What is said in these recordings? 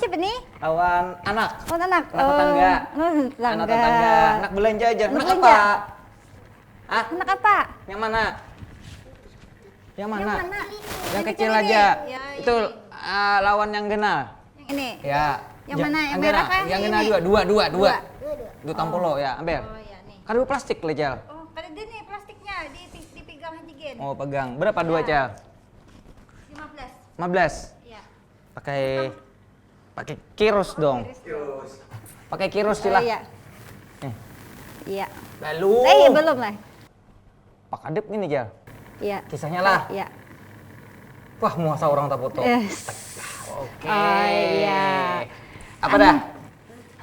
siapa nih? Lawan anak. Oh, anak. Anak tetangga. Tetangga. Anak tetangga. Anak belanja aja. Anak belanja. apa? Hah? Anak apa? Yang mana? Yang mana? Yang mana? Yang Ini kecil kan ini. aja. Ya, Itu lawan yang genal. Yang ini. Ya. Yang mana? Yang merah kah? Yang genal Ini? juga. Dua. Dua. Dua tampolo ya, ambil. Oh, ya nih. Kan dua plastik Cel. Oh, kada dia nih plastiknya dipegang aja Gen. Oh, pegang. Berapa dua Cel? 15. 15. Iya. Pakai kirus dong. Pakai kirus sila. Iya. Iya. Lalu. Belum lah. Pak Adep ini Cel. Iya. Kisahnya lah. Iya. Wah, muasa orang tak foto. Yes. Oke. Oh, iya. Apa dah?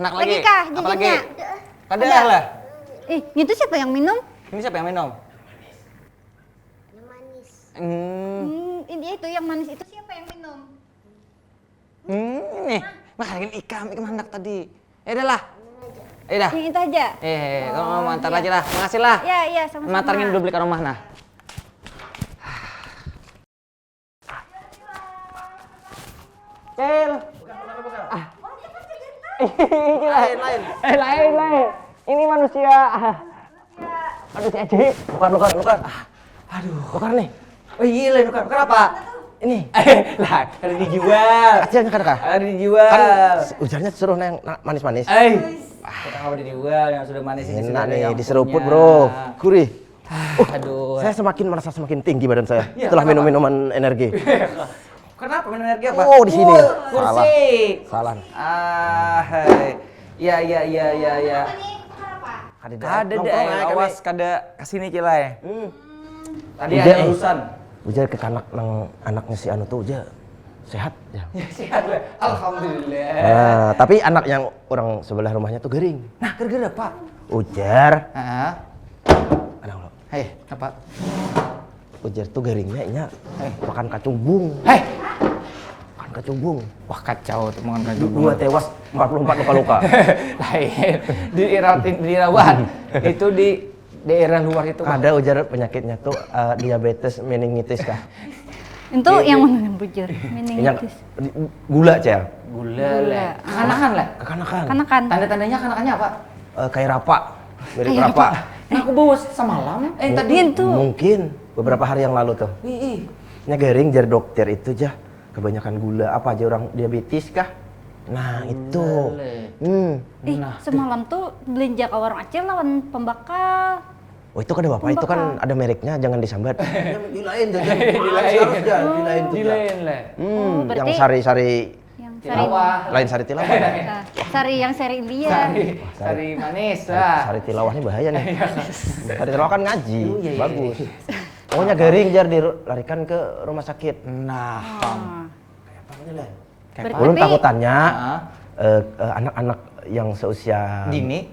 Anak lagi? Lagi kah Apa lagi? jajannya? Kada Ada. lah. Itu siapa yang minum? Ini siapa yang minum? Manis. Ini itu yang manis itu siapa yang minum? Ini. Makan ikan anak tadi. Udah lah. Dah. Yang itu aja. Kamu mau antar iya. aja lah. Makasih lah. Iya, sama-sama. Mantarin dulu beli ke rumah nah. Cel. Lain. Ini manusia. Manusia aja. Bukan. Aduh. Bukan nih. Oh iya lah, bukan. Kenapa? Ini. Lah, ada dijual. Kacilnya kan kah? Ada dijual. Kan ujarnya suruh yang manis-manis. Kenapa dijual yang sudah manis ini sudah Enak ada nih, yang diseruput punya. bro. Gurih. Aduh. Saya merasa semakin tinggi badan saya Iya, setelah kenapa? minum minuman energi. Kenapa minum energi apa? Oh, di sini. Kursi. Salah. Iya. Ada Nongkrong deh, aja kami. awas kada kesini Cilai. Tadi Udah, ada urusan. Ujar ke anaknya si Anu tuh ujar sehat ya. Ya sehat lah. Alhamdulillah. Nah, tapi anak yang orang sebelah rumahnya tuh gering. Nah, gara-gara apa? Ujar. Ada lo. Hei, apa? Ujar tuh garingnya inya makan kacubung. Hei, Makan kacubung. wah kacau tuh makan kacau. Dua tewas, 44 luka-luka. Lain, dirawat. Itu di daerah luar itu. Bang. Ada ujar penyakitnya tuh diabetes meningitis kah? Itu yang mana yang bujur? Inya Meningitis. gula Cel. Gula lah. Kekanakan lah. Kekanakan. Kanakan. Tanda-tandanya kekanakannya apa? Kayak rapak. Mirip Kayak rapak. Nah, aku bawa semalam. Tadi itu. Mungkin beberapa hari yang lalu tuh. Ih. Nya garing jar dokter itu jah. Kebanyakan gula apa aja orang diabetes kah? Nah, itu. Nah. Semalam tuh belanja ke warung Acil lawan pembakal. Oh, itu kan ada Bapak, itu kan ada mereknya, jangan disambat. Dilain jajan. Dilain lah. berarti- Yang sari-sari Yang sari Tilawah. lain sari tilawah. yang sari India. Sari manis lah. Sari tilawah ini bahaya nih. Sari tilawah kan ngaji, Iya. bagus. Pokoknya garing jar dilarikan ke rumah sakit. Nah, Belum Berarti- takutannya Heeh. anak-anak yang seusia Dini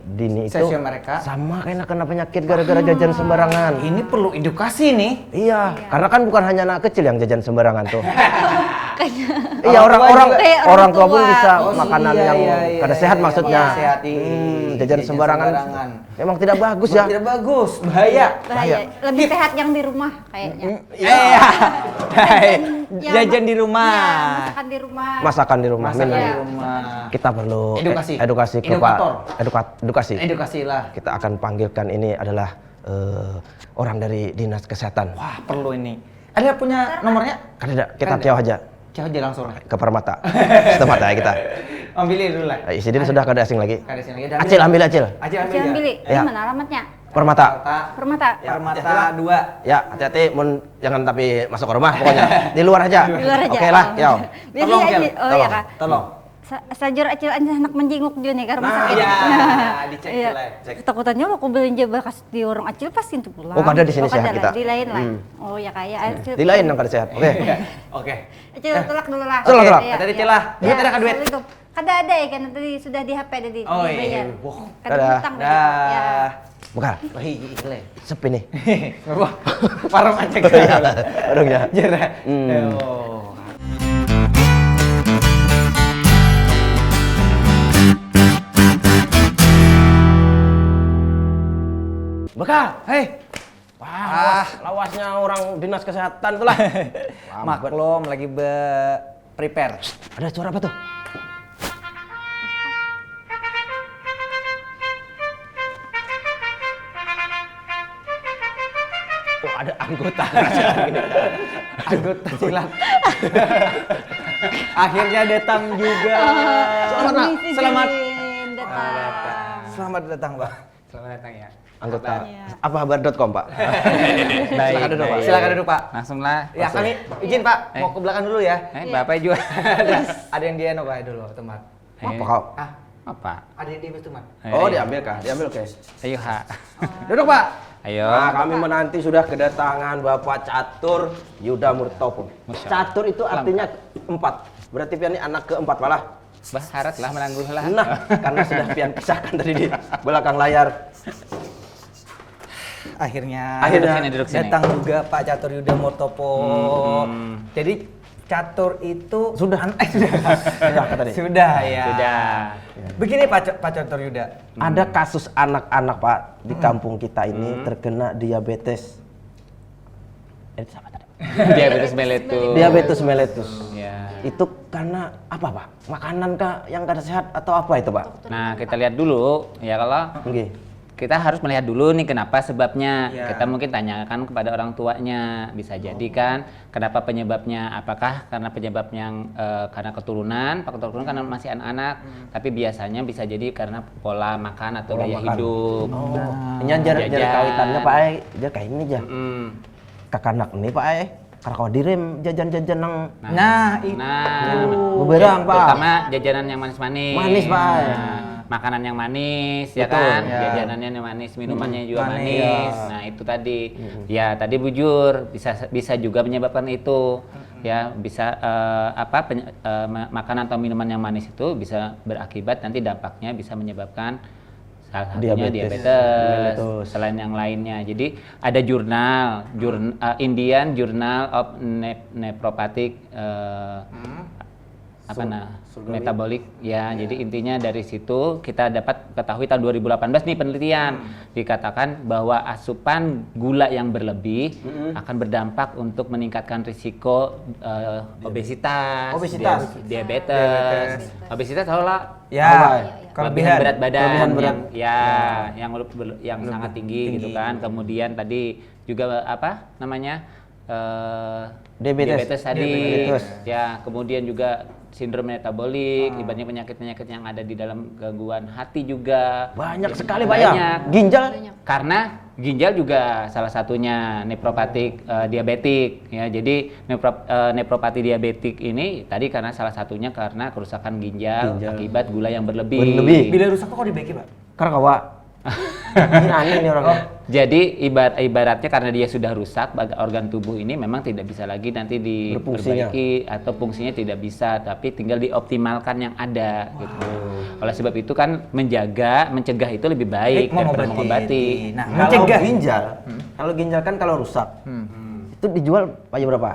itu seusia mereka. sama kayak kena penyakit gara-gara jajan sembarangan. Ini perlu edukasi nih. Iya, karena kan bukan hanya anak kecil yang jajan sembarangan tuh. Orang Iya, tua orang-orang juga. Kayak orang tua pun orang tua. bisa Oh, makanan iya, yang iya, kada iya, sehat iya, maksudnya. iya, sehat, Jajan sembarangan. Memang tidak bagus ya. Tidak bagus, bahaya. Bahaya. Lebih sehat yang di rumah kayaknya. Iya. Yang- Jajan di rumah. Iya, masakan di rumah. Masakan di rumah. Masakan Min. di rumah. Kita perlu Edukasi. ke Edukator. Pak edukasi. Edukasi lah. Kita akan panggilkan ini adalah orang dari dinas kesehatan. Wah, perlu ini. Ada punya nomornya? Kan ada, kita Kan ciao aja Coba aja langsung. ke Permata. Sistem mata ya kita. Ambilin dulu lah. Isidin sudah kada asing lagi. Kada sini lagi. Acil ambil Acil. Acil ambil. Acil ambil. Ya. Mana alamatnya? Permata. Permata. Permata 2. Ya, hati-hati jangan tapi masuk ke rumah pokoknya. Di luar aja. Di luar aja. Oke lah, yo. Biar Tolong, dia Cel. aja. Oh iya kak. Tolong. Sajur Acil aja anak menjenguk dia nih karena sakit. iya, dicek Iya. lah, cek. Takutannya mau aku belanja bekas di warung Acil pasti itu pulang. Oh, kada di sini kada sehat lah, kita. Di lain lah. Oh ya kayak Acil. Di lain yang kada sehat. Oke. Oke. Acil tolak dulu lah. Tolak, tolak. Iya, Tadi iya. tilah. Duit Iya, ada kan duit? Assalamualaikum. Kada ada ya kan tadi sudah di HP tadi. Oh, iya. dibayar. Wah. Kada Dadah. hutang tadi. Ya. Dah. Bukan. Gile. Sepi nih. Wah, parah macet. Aduh ya. Jerah. Hmm. Oh. Bekal. Hei, Wah, lawasnya orang dinas kesehatan tuh lah. maklum lagi prepare. Ada suara apa tuh? anggota anggota silat. Akhirnya datang juga. Selamat Selamat datang, Pak. Selamat datang ya. Anggota apa kabar.com, Pak? Silakan duduk, Pak. Silakan duduk, Pak. Langsunglah. Ya, kami izin, Pak. Mau ke belakang dulu ya. Bapak juga. Ada yang dia Pak dulu, teman. Apa kau? Apa? Ada yang dia teman. Oh, diambil kah? Diambil, oke. Ayo, Ha. Duduk, Pak. Ayo. Nah, kami menanti sudah kedatangan Bapak Catur Yuda Murtopo. Masya Allah. Catur itu artinya 4. Berarti pian ini anak keempat malah. Bah, harat lah melangguh lah. Nah, karena sudah pian pisahkan tadi di belakang layar. Akhirnya Duduk sini. datang juga Pak Catur Yuda Murtopo. Jadi Catur itu sudah tadi. Sudah ya. Sudah. Begini Pak Catur Yuda. Ada kasus anak-anak, Pak, di kampung kita ini terkena diabetes. Itu apa tadi? Diabetes mellitus. Diabetes mellitus. Ya. Itu karena apa, Pak? Makanan kah yang kada sehat atau apa itu, Pak? Nah, kita lihat dulu ya kalau Nggih. kita harus melihat dulu nih kenapa sebabnya. Ya. Kita mungkin tanyakan kepada orang tuanya. Bisa jadi kan kenapa penyebabnya? Apakah karena penyebabnya karena keturunan, faktor keturunan karena masih anak-anak, tapi biasanya bisa jadi karena pola makan atau Pola gaya makan. hidup. Ini jar Jajan. kawitannya, Pak, jar kayak ini aja. Mm. Kakanak nih, Pak, karena kalau direm jajan-jajan nang Nah, itu. beberang, Pak. Terutama jajanan yang manis-manis. Manis, Pak. Nah, makanan yang manis, ya Betul, kan? ya. Jajanannya yang manis, minumannya juga manis. manis. Nah, itu tadi. Ya, tadi bujur bisa juga menyebabkan itu. Ya, bisa makanan atau minuman yang manis itu bisa berakibat nanti dampaknya bisa menyebabkan salah satunya Diabetes. diabetes, selain yang lainnya. Jadi ada jurnal Indian Journal of Nephropathic metabolic ya. Jadi intinya dari situ kita dapat ketahui tahun 2018 nih penelitian dikatakan bahwa asupan gula yang berlebih akan berdampak untuk meningkatkan risiko obesitas, diabetes. Obesitas tahulah Ya, kelebihan berat badan Kelebihan berat. yang sangat tinggi gitu kan. Kemudian tadi juga apa namanya Diabetes. tadi Diabetes. ya. Kemudian juga sindrom metabolik, ibaratnya penyakit-penyakit yang ada di dalam gangguan hati juga Banyak sekali, Pak, ya. banyak. Ginjal. Karena ginjal juga salah satunya nephropathic diabetik ya. Jadi nephropathy diabetik ini tadi karena salah satunya karena kerusakan ginjal. Akibat gula yang berlebih. Bila rusak kok dibaiki, Pak? Karena kawa. Ini aneh nih orangnya. Jadi ibaratnya karena dia sudah rusak, organ tubuh ini memang tidak bisa lagi nanti diperbaiki atau fungsinya tidak bisa, tapi tinggal dioptimalkan yang ada gitu. Oleh sebab itu kan mencegah itu lebih baik daripada mengobati. Nah, Kalau mencegah ginjal, kalau ginjal kan kalau rusak, itu dijual aja berapa?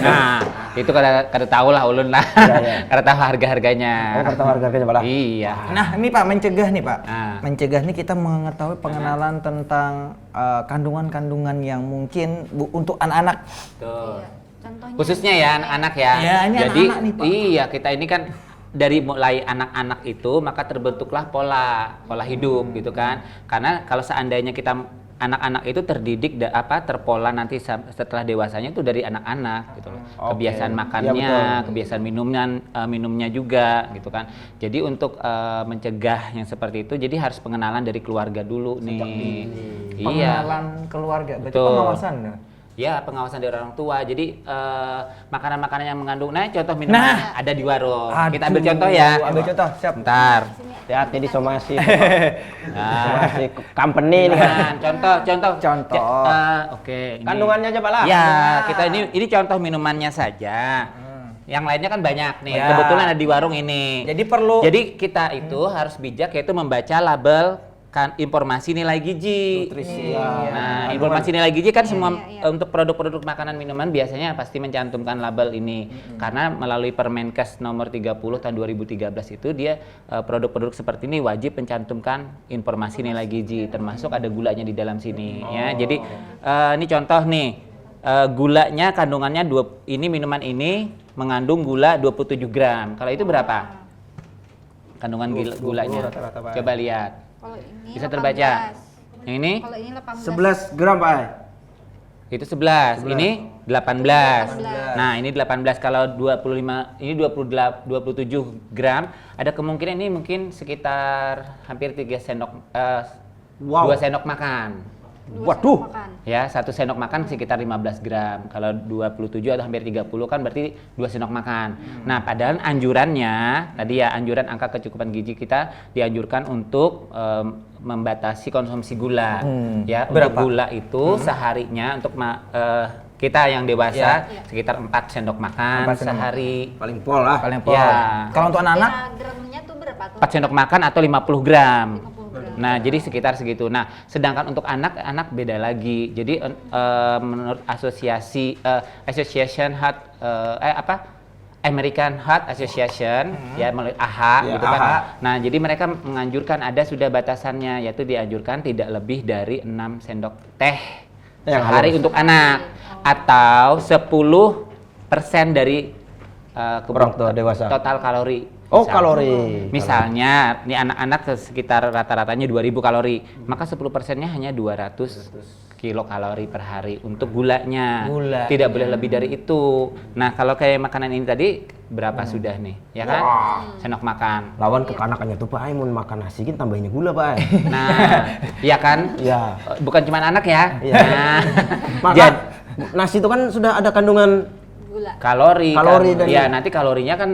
Nah, itu kada tahu lah ulun lah. Iya. Kada tahu harga-harganya. Oh, kartu harganya malah. Iya. Nah, ini Pak, mencegah nih, Pak. Nah. Mencegah nih kita mengetahui pengenalan tentang kandungan-kandungan yang mungkin untuk anak-anak. Tuh. Contohnya Khususnya ya anak-anak ya. Ya, ini Jadi anak-anak nih, Pak. iya, kita ini kan dari mulai anak-anak itu maka terbentuklah pola hidup gitu kan. Karena kalau seandainya kita anak-anak itu terdidik terpola nanti setelah dewasanya itu dari anak-anak gitu loh. Kebiasaan makannya, kebiasaan minumnya juga gitu kan. Jadi untuk mencegah yang seperti itu jadi harus pengenalan dari keluarga dulu nih. Iya. Pengenalan keluarga, berarti Betul. pengawasan. Ya, pengawasan dari orang tua. Jadi makanan-makanan yang mengandung, contoh minuman ada di warung. Kita ambil contoh ya. Ambil contoh, siap. Bentar. Hati-hati di somasi. Somasi company ini kan. Contoh. Oke. Ini. Kandungannya aja, Pak lah. Ya, kita ini contoh minumannya saja. Yang lainnya kan banyak nih. Ya. Kebetulan ada di warung ini. Jadi perlu Jadi kita itu harus bijak yaitu membaca label informasi nilai gizi. nutrisi. Nah, informasi nilai gizi kan semua untuk produk-produk makanan minuman biasanya pasti mencantumkan label ini. Karena melalui Permenkes nomor 30 tahun 2013 itu dia produk-produk seperti ini wajib mencantumkan informasi nilai gizi, termasuk ada gulanya di dalam sini ya. Jadi ini contoh nih. Gulanya kandungannya ini minuman ini mengandung gula 27 gram. Kalau itu berapa? Kandungan gulanya. rata-rata, Pak. Coba lihat. kalau ini Bisa 18. terbaca. Yang ini? Kalau ini 18. 11 gram, Pak. Itu 11. Ini 18. Nah, ini 18 kalau 25 ini 27 gram, ada kemungkinan ini mungkin sekitar hampir 3 sendok 2 sendok makan. Waduh. Ya, 1 sendok makan sekitar 15 gram. Kalau 27 atau hampir 30 kan berarti 2 sendok makan. Nah, padahal anjurannya, tadi ya anjuran angka kecukupan gizi kita dianjurkan untuk membatasi konsumsi gula. Ya, untuk gula itu seharinya untuk kita yang dewasa sekitar 4 sendok makan sehari. Paling pol lah. Paling pol. Ya. Kalau untuk anak-anak Gramnya tuh berapa tuh? 4 sendok makan atau 50 gram. 50 gram. Nah, jadi sekitar segitu. Nah, sedangkan untuk anak beda lagi. Jadi menurut asosiasi Association Heart American Heart Association ya melalui AHA gitu kan. AHA. Nah, jadi mereka menganjurkan ada sudah batasannya, yaitu dianjurkan tidak lebih dari 6 sendok teh Yang sehari halus. untuk anak atau 10% dari Orang tua dewasa. total kalori. Oh, Misal- kalori. Misalnya, nih anak-anak sekitar rata-ratanya 2000 kalori, maka 10%-nya hanya 200 kilokalori per hari untuk gulanya. Gula. Tidak boleh lebih dari itu. Nah, kalau kayak makanan ini tadi berapa sudah nih? Ya kan? Sendok makan. Lawan kekanakannya tuh Pak Ai, mau makan nasi kan tambahinnya gula Pak Ai. Nah, ya kan? Iya. Bukan cuma anak ya. Iya. Nah, Maka jad- nasi itu kan sudah ada kandungan Gula. kalori Kalori kan. dan- Ya nanti kalorinya kan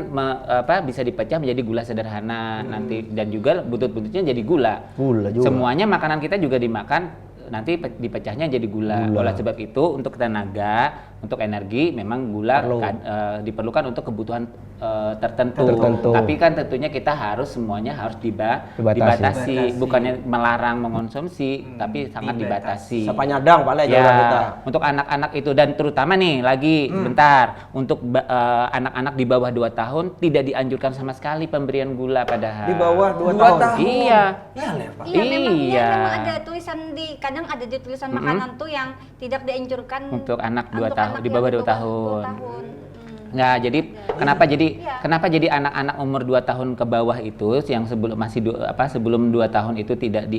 bisa dipecah menjadi gula sederhana nanti, dan juga buntut-buntutnya jadi gula. Gula juga. Semuanya makanan kita juga dimakan nanti dipecahnya jadi gula. Oleh sebab itu untuk tenaga, untuk energi memang gula Perlu. diperlukan untuk kebutuhan tertentu. Tertentu. Tapi kan tentunya kita harus semuanya harus dibatasi. Bukannya melarang mengonsumsi, tapi sangat dibatasi. Sapa nyadang Pak Le Ya, jawaban kita. untuk anak-anak itu, dan terutama nih lagi bentar untuk anak-anak di bawah 2 tahun tidak dianjurkan sama sekali pemberian gula padahal. Di bawah 2 tahun. Iya. Iya, memang Iya. memang ada tulisan kadang ada di tulisan makanan tuh yang tidak dianjurkan Untuk anak 2 untuk tahun, anak di yang bawah 2 2 tahun. tahun. Nah, jadi Iya. kenapa jadi anak-anak umur 2 tahun ke bawah itu yang sebelum 2 tahun itu tidak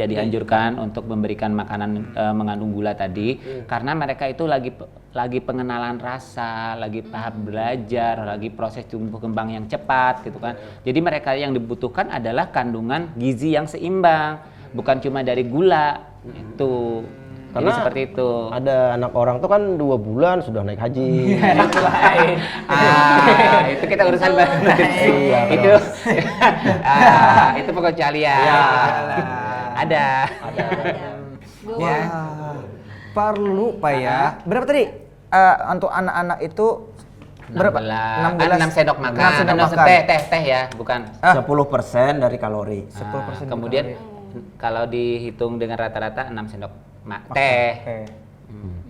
dianjurkan untuk memberikan makanan mengandung gula tadi, karena mereka itu lagi pengenalan rasa, lagi tahap belajar, lagi proses tumbuh kembang yang cepat gitu kan. Jadi mereka yang dibutuhkan adalah kandungan gizi yang seimbang, bukan cuma dari gula itu. Jadi Karena seperti itu. Ada anak orang tuh kan 2 bulan sudah naik haji. Itu kita urusan baru. Iya, Itu itu pengecualian. Iya. Ada. ya perlu Pak ya. Berapa tadi? Untuk anak-anak itu berapa? 6 sendok makan. 6 sendok 6 makan. teh ya, bukan. 10% dari kalori. Kemudian kalau dihitung dengan rata-rata 6 sendok teh. Oke.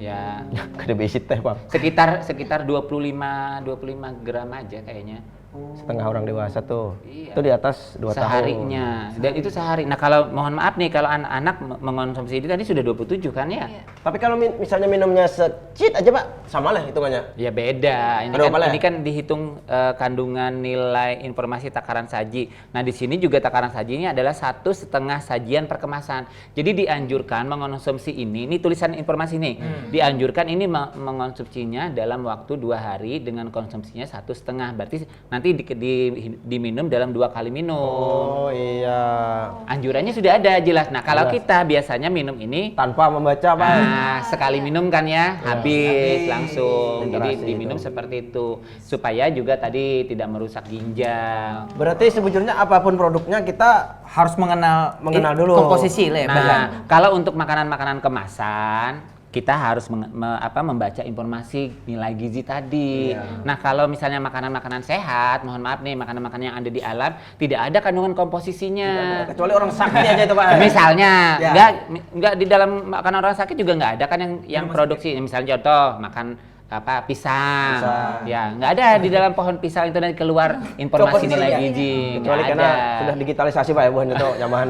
Ya, Kada basic teh, Bang. sekitar 25 gram aja kayaknya. Setengah orang dewasa tuh. Iya. Itu di atas 2 tahun. Seharinya. Dan itu sehari. Nah, kalau mohon maaf nih kalau anak-anak mengonsumsi ini tadi sudah 27 kan ya? Iya. Tapi kalau misalnya minumnya secit aja, Pak, sama lah hitungannya. Ya beda. Aduh, apa lah? Ini kan dihitung kandungan nilai informasi takaran saji. Nah, di sini juga takaran saji ini adalah 1,5 sajian per kemasan. Jadi dianjurkan mengonsumsi ini tulisan informasi nih. Dianjurkan ini mengonsumsinya dalam waktu 2 hari dengan konsumsinya 1,5. Berarti nanti diminum dalam 2 kali minum. Oh iya. Anjurannya sudah ada jelas. Nah, kalau Jelas. kita biasanya minum ini Tanpa membaca, Pak. sekali minum kan ya, habis langsung. Jadi Generasi diminum itu. seperti itu supaya juga tadi tidak merusak ginjal. Berarti sebetulnya apapun produknya kita Harus mengenal dulu. komposisi lah ya. Pak. Nah, kalau untuk makanan-makanan kemasan kita harus membaca informasi nilai gizi tadi. Nah, kalau misalnya makanan-makanan sehat, mohon maaf nih, makanan-makanan yang ada di alam tidak ada kandungan komposisinya. kecuali orang sakit aja itu, Pak. Misalnya, Ya. enggak di dalam makanan orang sakit juga nggak ada kan yang produksi. Misalnya contoh makan pisang. Ya, nggak ada di dalam pohon pisang itu nanti keluar informasi Komposisi nilai ya? gizi. Kecuali Nggak karena ada. sudah digitalisasi, Pak, ya, bukan itu nyaman.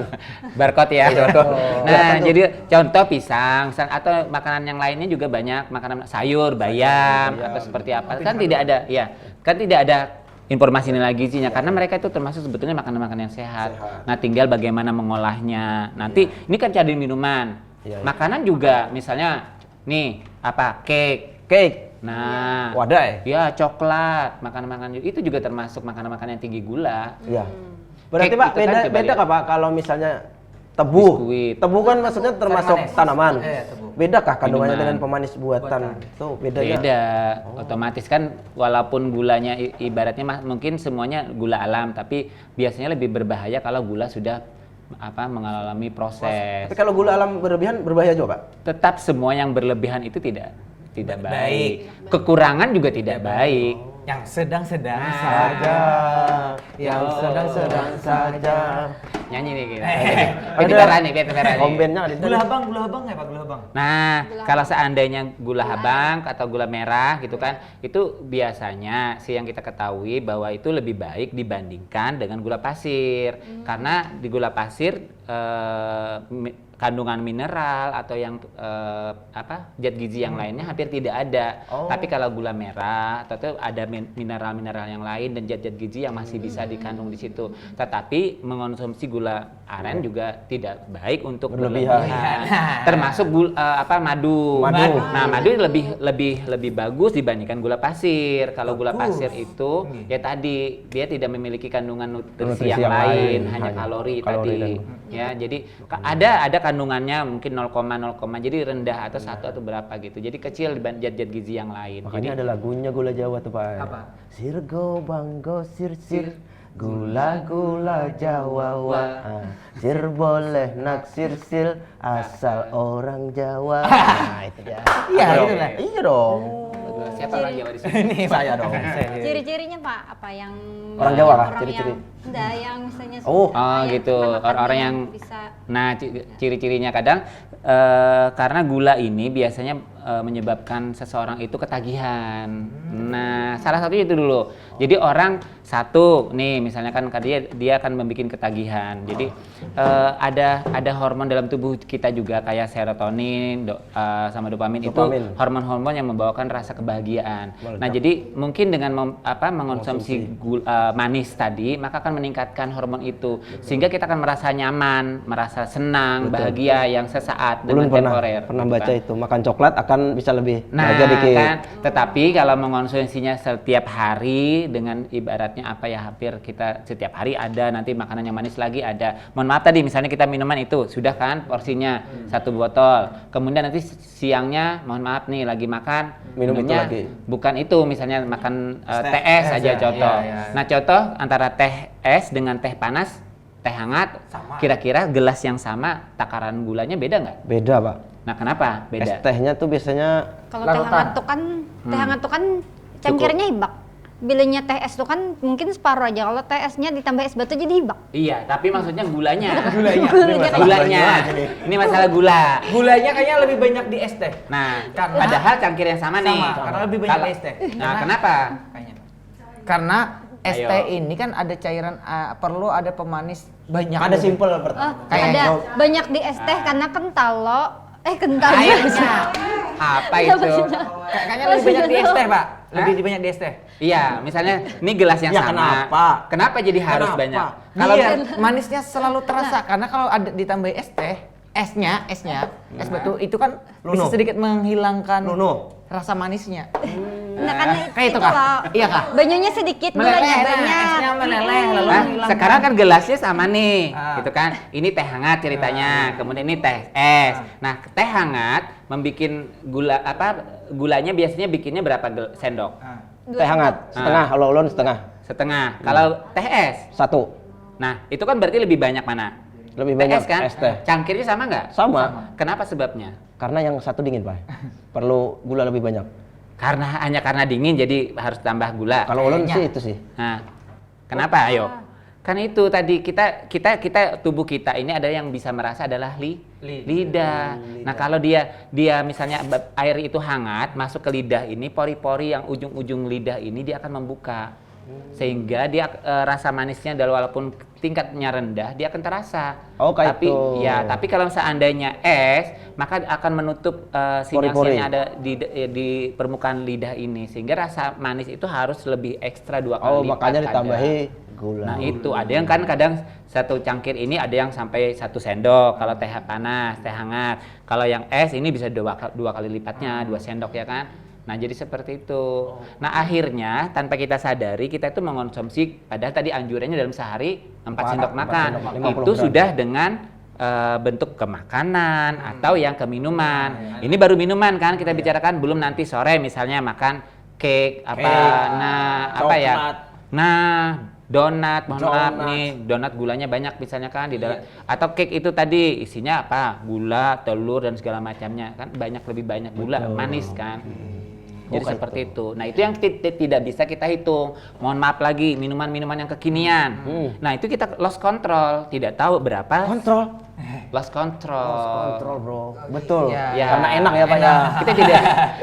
Barcode ya. Barcode. Nah, jadi contoh pisang atau makanan yang lainnya juga banyak, makanan sayur, bayam atau seperti apa. Kan tidak ada, ya. Kan tidak ada informasi nilai gizinya karena mereka itu termasuk sebetulnya makanan-makanan yang sehat. Nah, tinggal bagaimana mengolahnya. Nanti ini kan jadi minuman. Iya, iya. Makanan juga misalnya nih apa cake. Cake. Nah, Wadah ya coklat, makanan-makanan itu juga termasuk makanan-makanan yang tinggi gula. Iya. Berarti Cake Pak itu kan beda coba beda lihat. kah Pak kalau misalnya tebu? Biskuit. Tebu kan maksudnya termasuk manis. tanaman. Tebu. Beda kah kandungannya Minuman. dengan pemanis buatan? Itu bedanya. Beda, otomatis kan walaupun gulanya ibaratnya mungkin semuanya gula alam, tapi biasanya lebih berbahaya kalau gula sudah mengalami proses. Tapi kalau gula alam berlebihan berbahaya juga Pak? Tetap semua yang berlebihan itu tidak baik. Kekurangan juga tidak baik. Yang sedang-sedang Saja, yang sedang-sedang saja. Nyanyi nih kita. Biar nih. Kombennya ada. Gula abang ya Pak, gula abang. Nah, kalau seandainya gula habang atau gula merah gitu kan, itu biasanya sih yang kita ketahui bahwa itu lebih baik dibandingkan dengan gula pasir. Karena di gula pasir kandungan mineral atau yang zat gizi yang lainnya hampir tidak ada. Tapi kalau gula merah atau ada mineral-mineral yang lain dan zat-zat gizi yang masih bisa dikandung di situ. Tetapi mengonsumsi gula aren juga tidak baik untuk berlebihan. Termasuk madu. Nah, madu lebih bagus dibandingkan gula pasir. Kalau gula pasir itu ya tadi dia tidak memiliki kandungan nutrisi yang lain, hanya kalori tadi. Ya, jadi ada kandungannya mungkin 0,0, jadi rendah atau 1 atau berapa gitu. Jadi kecil dibanding zat-zat gizi yang lain. Makanya ada lagunya gula Jawa tuh Pak. Apa? Sirgo banggo sir gula Jawa wa. Sir boleh naksir sil asal orang Jawa. Nah, itu dia. Iya, Apa dong? itu lah. Iya dong. Siapa orang Jawa di sini? Ini Saya dong. Ciri-cirinya Pak, apa yang Orang Jawa kah? orang Ciri-ciri? Enggak, yang misalnya Oh. Oh gitu, orang-orang yang bisa ciri-cirinya kadang karena gula ini biasanya menyebabkan seseorang itu ketagihan. Nah, salah satunya itu dulu. Jadi orang satu nih misalnya kan dia akan membuat ketagihan. Jadi ada hormon dalam tubuh kita juga kayak serotonin sama dopamin. Itu hormon-hormon yang membawakan rasa kebahagiaan. Nah, jadi mungkin dengan mengonsumsi manis tadi maka akan meningkatkan hormon itu sehingga kita akan merasa nyaman, merasa senang, bahagia yang sesaat dengan temporer. Pernah gitu baca kan. itu makan coklat akan bisa lebih Nah, bahagia dikit. kan, tetapi kalau mengonsumsinya setiap hari dengan ibaratnya hampir kita setiap hari ada nanti makanan yang manis lagi ada. Mohon maaf tadi misalnya kita minuman itu sudah kan porsinya 1 botol. Kemudian nanti siangnya mohon maaf nih lagi makan minumnya lagi. bukan itu misalnya makan teh es aja contoh. Nah, contoh antara teh es dengan teh panas, teh hangat, kira-kira gelas yang sama takaran gulanya beda nggak? Beda Pak. Nah, kenapa Es beda? tehnya tuh biasanya kalau teh hangat tuh kan cangkirnya hibak. Bilanya teh es tuh kan mungkin separuh aja. Kalau teh esnya ditambah es batu jadi hibak. Iya, tapi maksudnya gulanya. Gulanya. Ini masalah gula. Gulanya kayaknya lebih banyak di es teh. Nah, Karena- padahal cangkir yang sama nih. Karena lebih banyak di es teh. Nah, kenapa? Kayaknya. Karena es Ayo. teh ini kan ada cairan perlu ada pemanis banyak. ada simpel Kayak- Ada banyak di es teh karena kental lo. Kental Kayaknya. Apa Iya, itu? maksudnya. Kayaknya lebih banyak di es teh, Pak. Lebih banyak di es teh. Iya, misalnya ini gelas yang Ya, sama. kenapa? Kenapa jadi harus Kenapa? banyak? Kalau Kalau manisnya selalu terasa karena kalau ada ditambah es teh, esnya, es batu itu kan bisa Luno. sedikit menghilangkan Luno. rasa manisnya. Nah, karena Kayak itu, Kak? loh. Iya, Kak? Banyunya sedikit, gulanya Meleleh, banyak. esnya meleleh lalu Nah, menghilangkan. sekarang kan gelasnya sama nih, gitu kan. Ini teh hangat ceritanya, kemudian ini teh es. Nah, teh hangat membikin gulanya biasanya bikinnya berapa sendok? teh hangat setengah, kalau ulun setengah. Setengah. Kalau teh es, 1. nah itu kan berarti lebih banyak mana? Lebih Teh banyak es kan? es teh. Cangkirnya sama nggak? Sama. Kenapa sebabnya? Karena yang satu dingin Pak. Perlu gula lebih banyak. Karena dingin jadi harus tambah gula. Kalau ulun Kayaknya. sih itu sih. Nah, kenapa? Ayo. Kan itu tadi kita tubuh kita ini ada yang bisa merasa adalah lidah. Nah, kalau dia misalnya air itu hangat masuk ke lidah ini, pori-pori yang ujung-ujung lidah ini dia akan membuka. Sehingga dia rasa manisnya walaupun tingkatnya rendah, dia akan terasa. Oh, kayak tapi itu. tapi kalau seandainya es, maka akan menutup sinyal-sinyal Pori-pori. yang ada di permukaan lidah ini, sehingga rasa manis itu harus lebih ekstra 2 kali Oh, lipat makanya kadang. ditambahi gula. Nah itu ada yang kan kadang satu cangkir ini ada yang sampai 1 sendok kalau teh panas, teh hangat. Kalau yang es ini bisa dua kali lipatnya, 2 sendok ya kan. Nah jadi seperti itu. Nah akhirnya tanpa kita sadari kita itu mengonsumsi, padahal tadi anjurannya dalam sehari 4 sendok makan. sendok, 50 Itu gram. sudah dengan bentuk ke makanan atau yang ke minuman. Ini baru minuman kan kita bicarakan, belum nanti sore misalnya makan cake apa, apa ya? coklat. Nah, donat, mohon maaf Donat. nih, donat gulanya banyak misalnya kan di dalam, atau cake itu tadi isinya apa? Gula, telur dan segala macamnya kan lebih banyak gula, manis kan. Jadi seperti itu. Nah, itu yang tidak bisa kita hitung. Mohon maaf lagi, minuman-minuman yang kekinian. Nah, itu kita lost control, tidak tahu berapa. Kontrol. Lost control. Kontrol, bro. Betul. Ya. Karena enak ya, Pak ya.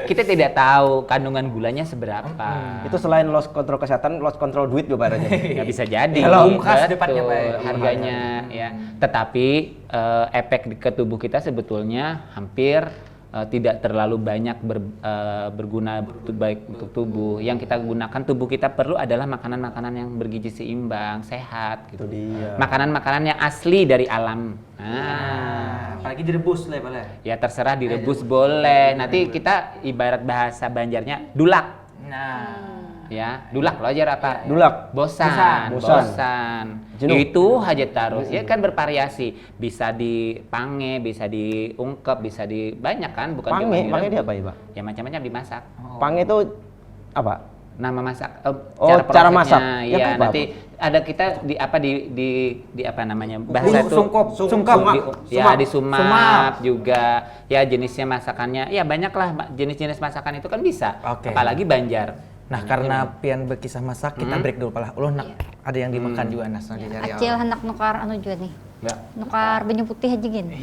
Kita tidak tahu kandungan gulanya seberapa. Itu selain loss kontrol kesehatan, loss kontrol duit juga aja. Nggak bisa jadi. Kalau khas Betul, depannya, Pak. harganya ya. Tetapi efek ke tubuh kita sebetulnya hampir tidak terlalu banyak berguna baik untuk tubuh. Yang kita gunakan tubuh kita perlu adalah makanan-makanan yang bergizi seimbang, sehat gitu. dia. Makanan-makanan yang asli dari alam. Nah, Apalagi direbus lah, boleh. ya terserah direbus boleh. Nanti kita ibarat bahasa Banjarnya dulak. Nah, Ya, dulak lo ajar apa? Dulak. Bosan. Bosan. Jenuh. Itu aja terus. Ya kan bervariasi. Bisa dipange, bisa diungkep, bisa di banyak kan, bukan cuma Pange, pange direbus. dia apa ya, Pak? Ya macam-macam dimasak. Pange itu apa? Nama masak. Oh, cara masak. Iya, Ya, apa? nanti ada kita di apa namanya? Bahasa itu Sungkep. Ya, Sumap. disumap juga. Ya jenisnya masakannya. Ya banyaklah jenis-jenis masakan itu kan bisa. Oke. Apalagi Banjar. Nah, karena pian berkisah masak, kita break dulu pala. Ulun nak ada yang dimakan juga nas nanti cari Acil hendak nukar anu juga nih. Ya. Nukar banyu putih aja gini.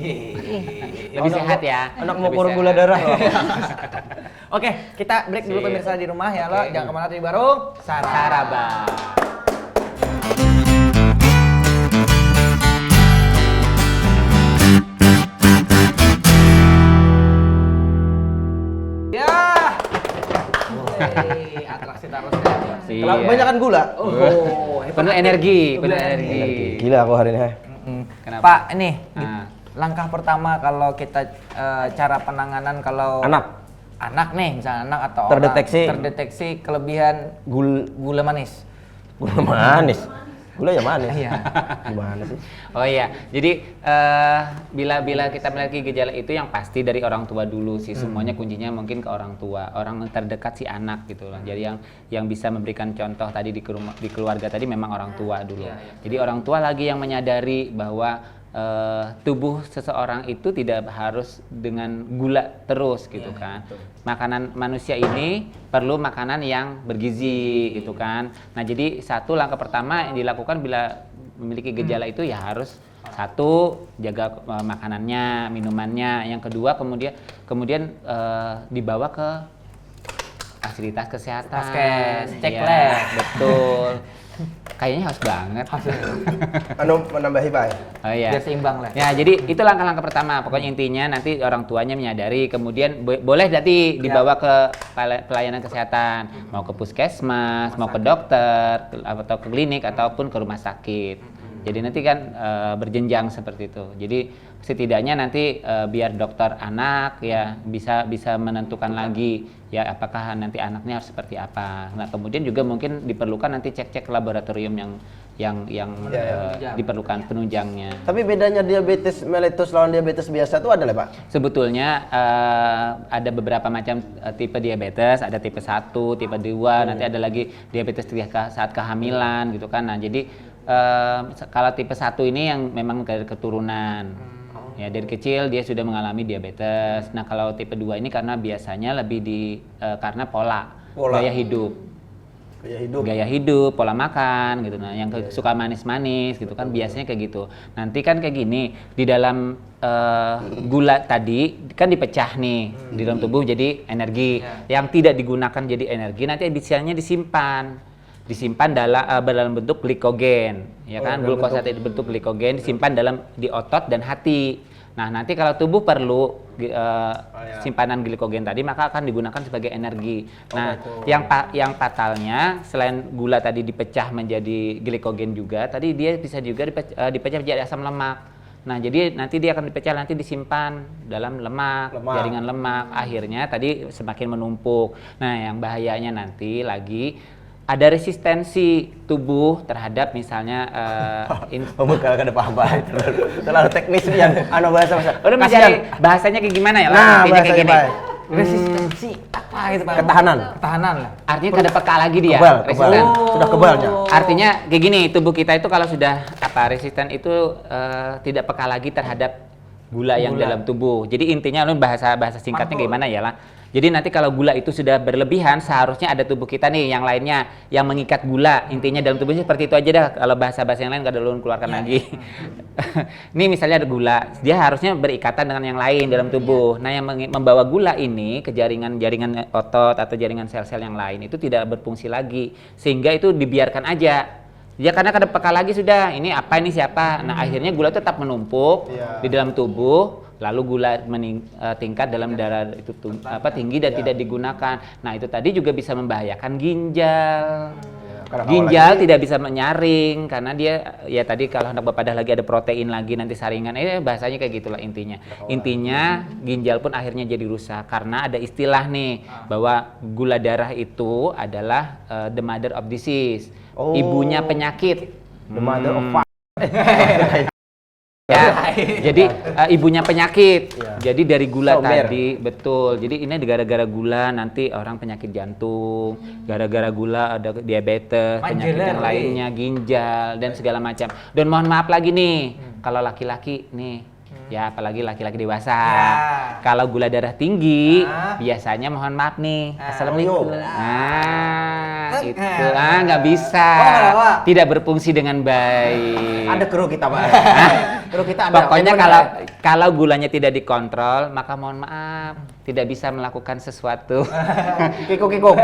Lebih sehat ya. Anak mau Lebih kurang sehat. gula darah loh. Oke, kita break dulu Sip. pemirsa di rumah ya lo. Jangan kemana tadi baru. Saraba. Ya. Atraksi terusnya. Kalau kebanyakan gula. Oh, Penuh energi, penuh energi. Gila aku hari ini. Kenapa? Pak, ini Ah. langkah pertama kalau kita cara penanganan kalau anak nih, misalnya anak atau terdeteksi kelebihan gula manis. Gula manis. Gula ya manis. Iya. Gimana sih? Oh iya, jadi bila kita memiliki gejala itu yang pasti dari orang tua dulu sih, semuanya kuncinya mungkin ke orang tua, orang terdekat si anak gitu loh. Jadi yang bisa memberikan contoh tadi di keluarga tadi memang orang tua dulu. Jadi orang tua lagi yang menyadari bahwa tubuh seseorang itu tidak harus dengan gula terus gitu kan. Makanan manusia ini perlu makanan yang bergizi gitu kan. Nah jadi satu langkah pertama yang dilakukan bila memiliki gejala itu ya harus satu jaga makanannya, minumannya. Yang kedua kemudian dibawa ke fasilitas kesehatan. Vaskes, cek Iya, lab. betul. Kayaknya harus banget. Anu menambahi Pak. Oh iya. Biar seimbang lah. Ya, jadi itu langkah-langkah pertama. Pokoknya intinya nanti orang tuanya menyadari, kemudian boleh nanti dibawa ke pelayanan kesehatan, mau ke puskesmas, mau ke dokter, atau ke klinik ataupun ke rumah sakit. Jadi nanti kan berjenjang seperti itu. Jadi setidaknya nanti biar dokter anak ya bisa menentukan lagi ya apakah nanti anaknya harus seperti apa. Nah kemudian juga mungkin diperlukan nanti cek-cek laboratorium yang diperlukan penunjangnya. Tapi bedanya diabetes mellitus lawan diabetes biasa itu ada lah Pak? Sebetulnya ada beberapa macam tipe diabetes, ada tipe 1, tipe 2, nanti ada lagi diabetes saat kehamilan gitu kan. Nah, jadi kalau tipe 1 ini yang memang dari keturunan. Ya, dari kecil dia sudah mengalami diabetes. Nah, kalau tipe 2 ini karena biasanya lebih karena pola gaya hidup. Gaya hidup, pola makan gitu. Nah, yang suka manis-manis gitu kan biasanya kayak gitu. Nanti kan kayak gini, di dalam gula tadi kan dipecah nih di dalam tubuh jadi energi. Yang tidak digunakan jadi energi nanti bisanya disimpan. disimpan dalam bentuk glikogen, ya kan? Glukosa itu bentuk glikogen disimpan di otot dan hati. Nah, nanti kalau tubuh perlu simpanan glikogen tadi, maka akan digunakan sebagai energi. Nah, yang fatalnya selain gula tadi dipecah menjadi glikogen juga, tadi dia bisa juga dipecah menjadi asam lemak. Nah, jadi nanti dia akan dipecah, nanti disimpan dalam lemak, jaringan lemak. Akhirnya tadi semakin menumpuk. Nah, yang bahayanya nanti lagi ada resistensi tubuh terhadap misalnya Kalau ada paham terlalu teknis ya, bahasa. Udah mencari bahasanya kayak gimana ya? Nah, intinya kayak gini. Resistensi apa itu Pak? Ketahanan. Ketahanan lah. Artinya kada peka lagi dia. Kebal. Resisten. Sudah kebalnya. Artinya kayak gini, tubuh kita itu kalau sudah resisten itu tidak peka lagi terhadap gula yang dalam tubuh. Jadi intinya bahasa singkatnya gimana ya lah. Jadi nanti kalau gula itu sudah berlebihan, seharusnya ada tubuh kita nih yang lainnya yang mengikat gula. Intinya dalam tubuhnya seperti itu aja dah. Kalau bahasa yang lain nggak ada ulun keluarkan lagi. Ini misalnya ada gula, dia harusnya berikatan dengan yang lain dalam tubuh. Nah, yang membawa gula ini ke jaringan otot atau jaringan sel-sel yang lain itu tidak berfungsi lagi, sehingga itu dibiarkan aja. Ya karena kada peka lagi sudah, ini apa ini siapa. Nah, akhirnya gula tetap menumpuk di dalam tubuh. Lalu gula tingkat dalam darah itu tinggi dan tidak digunakan. Nah, itu tadi juga bisa membahayakan ginjal. Ginjal tidak bisa menyaring karena dia ya tadi kalau hendak berpadah lagi ada protein lagi nanti saringan. Bahasanya kayak gitulah intinya. Intinya ginjal pun akhirnya jadi rusak karena ada istilah nih bahwa gula darah itu adalah the mother of disease. Ibunya penyakit. The mother of Ya, jadi ibunya penyakit. Jadi dari gula tadi, betul. Jadi ini gara-gara gula nanti orang penyakit jantung, gara-gara gula ada diabetes, penyakit yang lainnya, ginjal dan segala macam. Dan mohon maaf lagi nih, kalau laki-laki nih, ya apalagi laki-laki dewasa, kalau gula darah tinggi, biasanya mohon maaf nih, assalamualaikum. Itu nggak bisa, tidak berfungsi dengan baik. Ada kru kita Pak. Kru kita ada. Pokoknya kalau gulanya tidak dikontrol, maka mohon maaf, tidak bisa melakukan sesuatu. Kikuk.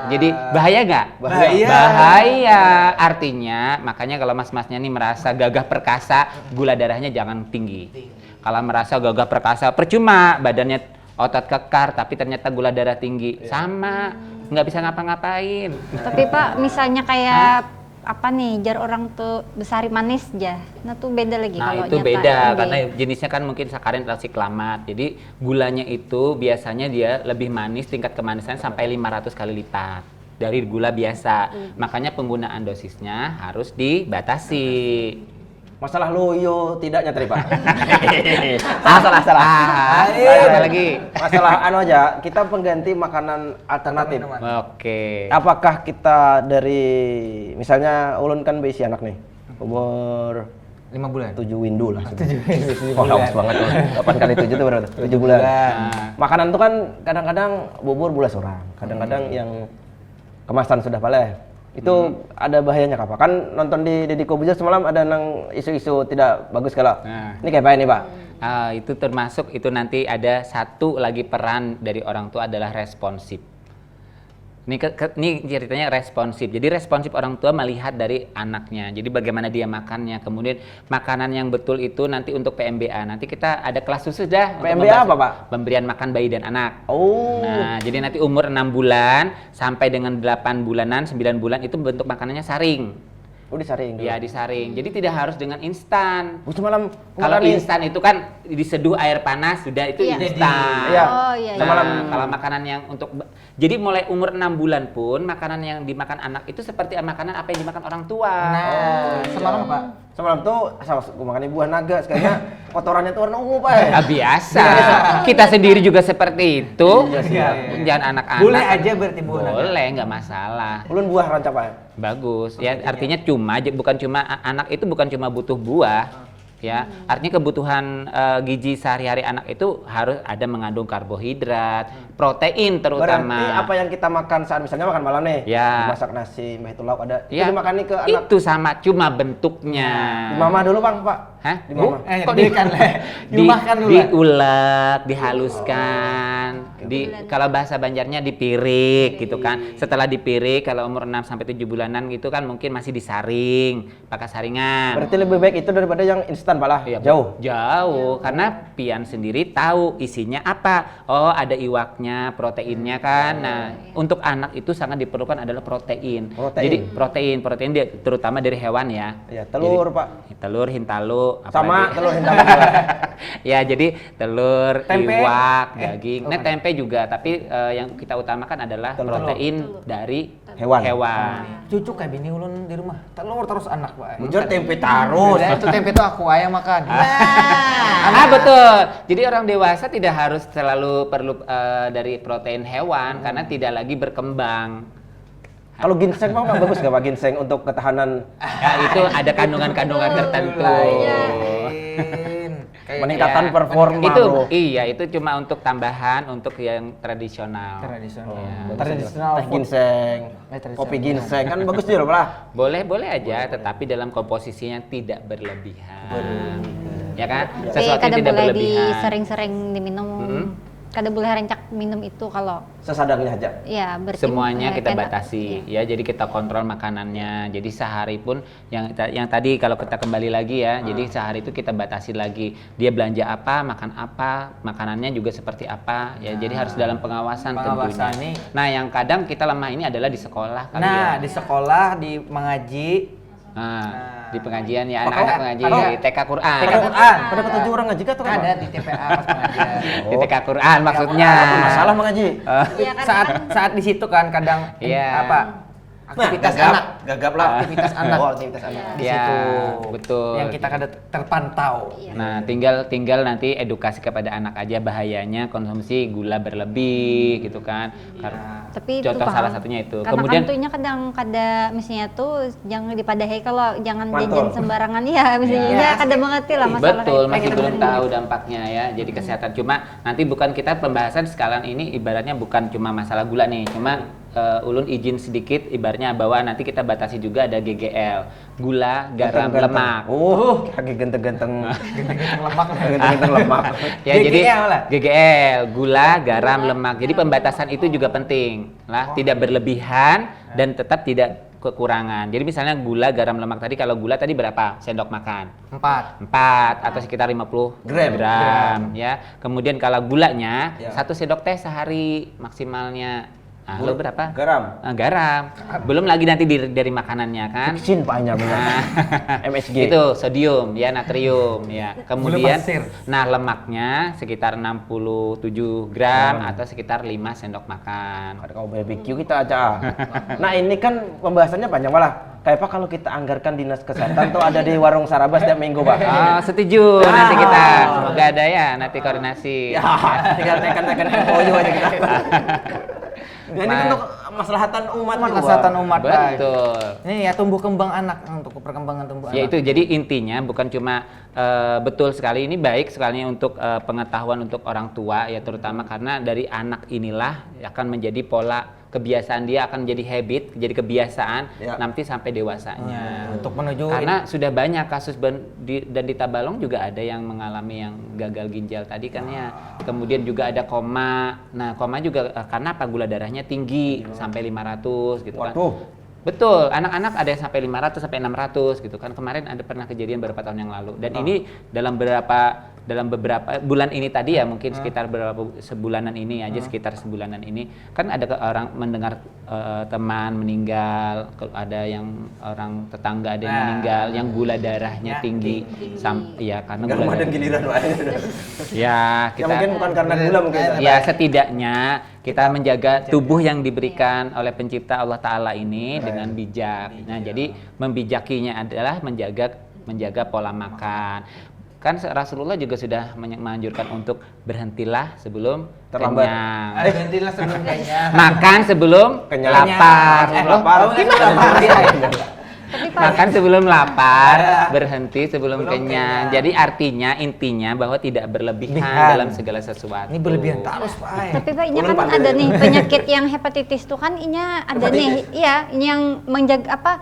Jadi bahaya nggak? Bahaya. Artinya, makanya kalau mas-masnya nih merasa gagah perkasa, gula darahnya jangan tinggi. Kalau merasa gagah perkasa, percuma badannya otot kekar, tapi ternyata gula darah tinggi, sama nggak bisa ngapa-ngapain. Tapi Pak, misalnya kayak apa nih, jar orang tuh besari manis aja, nah tuh beda lagi Nah kalau itu nyata beda ini. karena jenisnya kan mungkin sakarin atau siklamat. Jadi gulanya itu biasanya dia lebih manis, tingkat kemanisannya sampai 500 kali lipat dari gula biasa. Makanya penggunaan dosisnya harus dibatasi. Masalah loyo tidaknya tadi Pak. Salah. Apa lagi? Masalah aja, kita pengganti makanan alternatif. Oke. Apakah kita dari misalnya ulun kan berisi anak nih, umur 5 bulan. 7 windu lah. 7 windu. Lawas banget. 8 kali 7 itu berapa? 7 bulan. Makanan tuh kan kadang-kadang bubur bulas orang, kadang-kadang yang kemasan sudah paling. Itu ada bahayanya Kak? Kan nonton di Deddy Corbuzier semalam ada nang isu-isu tidak bagus kalau. Ini kayak apa ini Pak? Itu termasuk itu nanti ada satu lagi peran dari orang tua adalah responsif. Ini ceritanya responsif. Jadi responsif orang tua melihat dari anaknya. Jadi bagaimana dia makannya. Kemudian makanan yang betul itu nanti untuk PMBA. Nanti kita ada kelas khusus dah. PMBA apa Pak? Pemberian makan bayi dan anak. Nah, jadi nanti umur 6 bulan sampai dengan 8 bulanan, 9 bulan itu bentuk makanannya saring. Disaring. Ya disaring. Jadi tidak harus dengan instan. Semalam Kalau instan itu kan diseduh air panas sudah itu instan. Iya. Iya. Nah, kalau makanan yang untuk jadi mulai umur 6 bulan pun makanan yang dimakan anak itu seperti makanan apa yang dimakan orang tua. Semalam Pak. Semalam tuh asal gue makan buah naga, sekalinya kotorannya tuh warna ungu Pak. Biasa. Kita sendiri juga seperti itu. Jangan anak-anak. Boleh aja berarti buah naga. Boleh, nggak masalah. Ulun buah rancak Pak. Bagus. Ya artinya bukan cuma anak itu bukan cuma butuh buah. Ya, artinya kebutuhan gizi sehari-hari anak itu harus ada mengandung karbohidrat, protein terutama. Berarti apa yang kita makan saat misalnya makan malam nih, Ya. masak nasi, mbah itu lauk ada, Ya, itu dimakan nih ke anak. itu sama, cuma bentuknya. Di mama dulu Bang, Pak. Hah? Di mama. Kok dimakan dulu. diulek, dihaluskan, Kalau bahasa Banjarnya dipirik gitu kan. Setelah dipirik kalau umur 6 sampai 7 bulanan gitu kan mungkin masih disaring, pakai saringan. Berarti lebih baik itu daripada yang instan Pak lah. Iya, Jauh. Jauh, karena pian sendiri tahu isinya apa. Oh, ada iwaknya, proteinnya kan. Nah, untuk anak itu sangat diperlukan adalah protein. Jadi protein dia terutama dari hewan ya. Ya, telur, jadi, Pak. Telur, hintalu, Sama apalagi. telur hintalu juga. Ya, jadi telur, Tempe. iwak, daging. Nah, tempe juga, tapi yang kita utamakan adalah protein dari hewan. Cucu kayak bini ulun di rumah, telur terus anak, Pak. Bujur tempe terus. Itu tempe tuh aku ayam makan. Betul. Jadi orang dewasa tidak harus selalu perlu dari protein hewan karena tidak lagi berkembang. Kalau ginseng Pak bagus nggak Pak ginseng untuk ketahanan? Ya, itu ada kandungan-kandungan tertentu. Meningkatkan Ya, performa. itu Bro. iya itu cuma untuk tambahan untuk yang tradisional. Tradisional Teh ginseng, kopi ginseng kan bagus juga Pak lah. Boleh aja, tetapi dalam komposisinya tidak berlebihan. Ya kan? Tapi Sesuatu yang kada tidak boleh berlebihan. sering-sering diminum. Kada boleh rencak minum itu kalau Sesadarnya aja. ya berarti Semuanya kita kena- batasi ya, jadi kita kontrol makanannya. Jadi sehari pun yang tadi kalau kita kembali lagi ya, jadi sehari itu kita batasi lagi. Dia belanja apa, makan apa, makanannya juga seperti apa ya. Jadi harus dalam pengawasan Pengawasan tentunya. nih. Nah, yang kadang kita lemah ini adalah di sekolah kali Nah, ya. di sekolah, di mengaji, Di pengajian ya, anak-anak mengaji TK Quran. TK Quran. Pada ketujuh orang ngaji kah atau ada apa? di TPA pas pengajian. Di TK Quran maksudnya. Masalah mengaji. Iya kan? Saat di situ kan kadang Iya. aktivitas gagap, anak, gagap lah. aktivitas anak. Oh, aktivitas anak. Di Ya, situ. betul. Yang kita kada terpantau. Nah, tinggal nanti edukasi kepada anak aja bahayanya konsumsi gula berlebih gitu kan. Tapi itu Contoh paham. salah satunya itu. Karena Kemudian kan tuhnya kadang kada misalnya tuh jangan dipadahi kalau jangan Mantul. jajan sembarangan ya misalnya ya, kada mengerti lah masalah betul kayak masih gitu. belum tahu dampaknya ya. Jadi kesehatan cuma nanti bukan kita pembahasan sekalian ini ibaratnya bukan cuma masalah gula nih, cuma ulun izin sedikit ibaratnya bahwa nanti kita batasi juga ada GGL, gula, garam, lemak. Kaki ganteng-ganteng. Ganteng lemak. Ganteng-ganteng lemak. Ya, jadi GGL lah. GGL, gula, garam, lemak. Jadi pembatasan itu juga penting lah, tidak berlebihan dan tetap tidak kekurangan. Jadi misalnya gula, garam, lemak tadi, kalau gula tadi berapa sendok makan? 4. 4 atau sekitar 50 gram ya. Kemudian kalau gulanya 1 sendok teh sehari maksimalnya. Nah, lo berapa? Garam. Garam. Belum lagi nanti dari makanannya kan. Sin Pak hanya benar. Nah, MSG. itu sodium ya, natrium ya. Kemudian pasir. nah lemaknya sekitar 67 gram atau sekitar 5 sendok makan. Ada kau BBQ kita aja. Nah ini kan pembahasannya panjang malah. Kayak Pak kalau kita anggarkan dinas kesehatan tuh ada di warung Sarabas setiap minggu Pak. Setuju nanti kita. Semoga ada ya nanti koordinasi. Ya, tinggal tekan-tekan MOU aja kita. Nah, ini kan untuk maslahatan umat juga. Kesehatan umat. Betul. Ini ya tumbuh kembang anak untuk perkembangan tumbuh Ya anak. itu jadi intinya bukan cuma betul sekali ini baik sekali untuk pengetahuan untuk orang tua ya, terutama karena dari anak inilah akan menjadi pola kebiasaan, dia akan menjadi habit, jadi kebiasaan nanti sampai dewasanya. Untuk menuju Karena sudah banyak kasus dan di Tabalong juga ada yang mengalami yang gagal ginjal tadi kan ya. Kemudian juga ada koma. Nah, koma juga karena apa? Gula darahnya tinggi sampai 500 gitu kan. Betul, anak-anak ada yang sampai 500 sampai 600 gitu kan. Kemarin ada pernah kejadian beberapa tahun yang lalu. Dan ini dalam beberapa bulan ini tadi ya, mungkin sekitar sebulanan ini aja, sekitar sebulanan ini kan ada orang mendengar teman meninggal, ada yang orang tetangga ada yang meninggal yang gula darahnya tinggi. Ya karena gula darah. Giliran Pak. Ya, kita mungkin bukan karena gula mungkin. ya setidaknya kita menjaga tubuh yang diberikan oleh pencipta Allah Ta'ala ini dengan bijak. Nah, jadi membijakinya adalah menjaga pola makan. Kan Rasulullah juga sudah menganjurkan untuk berhentilah sebelum Terlambat. kenyang. berhentilah sebelum kenyang. Makan sebelum Kenyang. lapar. Lapar. Makan sebelum lapar, berhenti sebelum kenyang. Jadi artinya intinya bahwa tidak berlebihan dalam segala sesuatu. Ini berlebihan terus, Pak. Tapi Pak, ini kan ada nih penyakit yang hepatitis tuh kan inya ada nih. Iya, ini yang menjaga apa?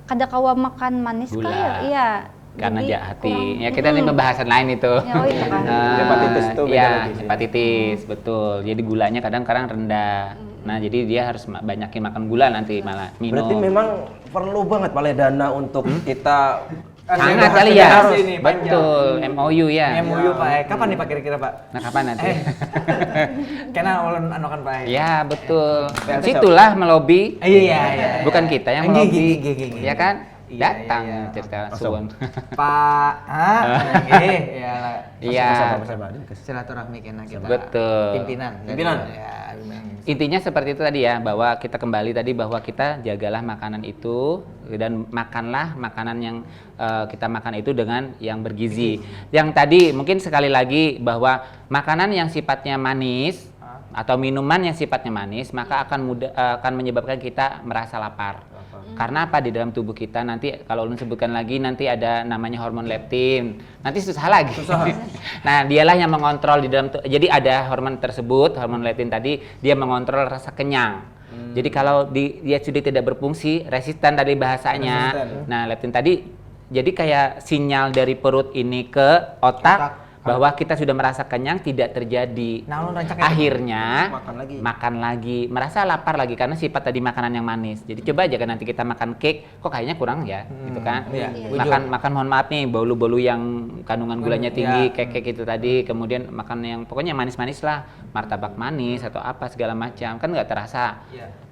Kada kawa makan manis Gula. kah? Iya. karena Jadi jahat hati. kurang- Ya kita ini pembahasan lain itu. Ya, oh iya kan. Hepatitis itu beda Ya, lagi sih. hepatitis betul. Jadi gulanya kadang-kadang rendah. Nah, jadi dia harus banyakin makan gula nanti malah minum. Berarti memang perlu banget Pak Le, dana untuk kita sangat kali ya. Harus ini, panjang. Betul, MOU ya. MOU Pak. Kapan nih Pak kira-kira Pak? Nah, kapan nanti? Karena ulun anokan Pak. Ya, betul. Situlah melobi. Iya. Bukan kita yang Gigi, melobi. gigi, gigi. Ya kan? Iya, Datang iya. cerita suwon. Pak, iya lah. Iya. Silaturahmi kena kita. Betul. Pimpinan. Pimpinan. Ya, pimpinan. Intinya seperti itu tadi ya, bahwa kita kembali tadi bahwa kita jagalah makanan itu dan makanlah makanan yang kita makan itu dengan yang bergizi. Yang tadi mungkin sekali lagi bahwa makanan yang sifatnya manis atau minuman yang sifatnya manis maka akan menyebabkan kita merasa lapar. Karena apa, di dalam tubuh kita nanti kalau ulun sebutkan lagi nanti ada namanya hormon leptin. Nanti susah lagi. Nah, dialah yang mengontrol di dalam jadi ada hormon tersebut, hormon leptin tadi dia mengontrol rasa kenyang. Jadi kalau dia sudah tidak berfungsi, resisten tadi bahasanya. Nah, leptin tadi jadi kayak sinyal dari perut ini ke otak bahwa kita sudah merasa kenyang tidak terjadi. Nah, ulun rancak kayak Akhirnya makan lagi. merasa lapar lagi karena sifat tadi makanan yang manis. Jadi coba aja kan nanti kita makan cake, kok kayaknya kurang ya, gitu kan? Iya. Makan mohon maaf nih, bolu-bolu yang kandungan gulanya tinggi, cake itu tadi, kemudian makan yang pokoknya manis-manis lah, martabak manis atau apa segala macam, kan nggak terasa.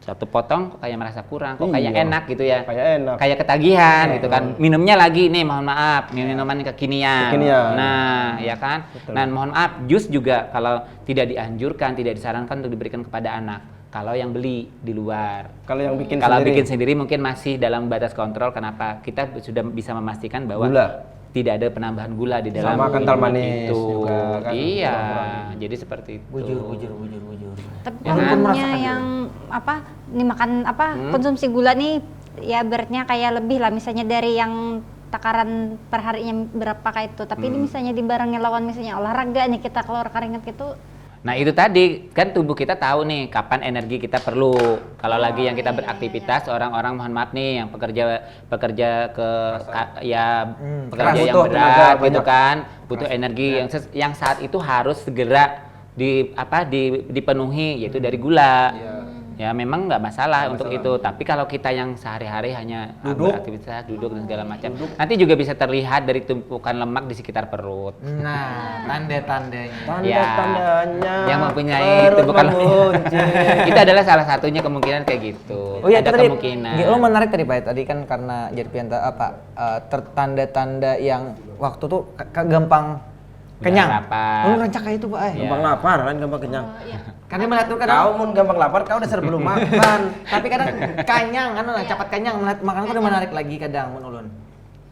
Satu potong kok kayak merasa kurang, kok kayak enak gitu ya. Kayak enak. Kayak ketagihan gitu kan. Minumnya lagi nih mohon maaf, minuman kekinian. Kekinian. Nah, ya kan? Nah, mohon maaf, jus juga kalau tidak dianjurkan, tidak disarankan untuk diberikan kepada anak. Kalau yang beli di luar. Kalau yang bikin Kalau sendiri. bikin sendiri mungkin masih dalam batas kontrol. Kenapa? Kita sudah bisa memastikan bahwa Gula. tidak ada penambahan gula di dalam Sama kental minuman manis itu. juga kan, Iya, kurang-kurang. jadi seperti itu. bujur. Tapi Ya kan? umumnya yang apa nih makan apa konsumsi gula nih ya beratnya kayak lebih lah misalnya dari yang takaran perharinya berapa kayak itu. Tapi ini misalnya dibarengi lawan misalnya olahraga nih kita keluar keringat gitu. Nah itu tadi kan tubuh kita tahu nih kapan energi kita perlu. Kalau lagi yang kita beraktivitas, orang-orang mohon maaf nih yang pekerja pekerja Keras, yang butuh berat tenaga gitu banyak. kan, butuh energi yang saat itu harus segera dipenuhi yaitu dari gula. Ya memang nggak masalah untuk itu. Tapi kalau kita yang sehari-hari hanya beraktivitas duduk dan segala macam, nanti juga bisa terlihat dari tumpukan lemak di sekitar perut. Nah, tanda-tandanya. Tanda-tandanya. Yang mempunyai perut tumpukan membuncit. itu adalah salah satunya kemungkinan kayak gitu. Oh iya, ada tadi kemungkinan. lo menarik tadi Pak. Tadi kan karena jadi pianta tanda-tanda yang waktu tuh gampang kenyang. lapar. Lo rancak kayak itu Pak. Gampang lapar kan, gampang kenyang. Karena melihat tuh Kau kadang mun gampang lapar, kau udah sebelum makan. tapi kadang kenyang kan cepat kenyang melihat makan udah menarik lagi kadang mun ulun.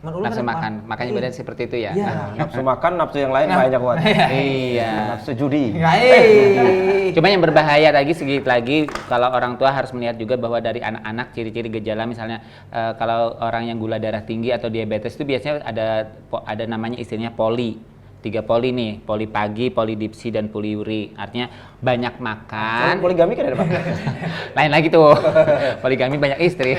Mun ulun Nafsu kadang, makan, makanya badan seperti itu ya. Iya. Nafsu makan, nafsu yang lain banyak kuat. Iya. Nafsu judi. Hai. Cuma yang berbahaya lagi sedikit lagi kalau orang tua harus melihat juga bahwa dari anak-anak ciri-ciri gejala misalnya kalau orang yang gula darah tinggi atau diabetes itu biasanya ada namanya istilahnya poli. 3 poli nih, poli pagi, polidipsi dan poliuri. Artinya banyak makan. Poligami kan ada Pak? Lain lagi tuh. Poligami banyak istri.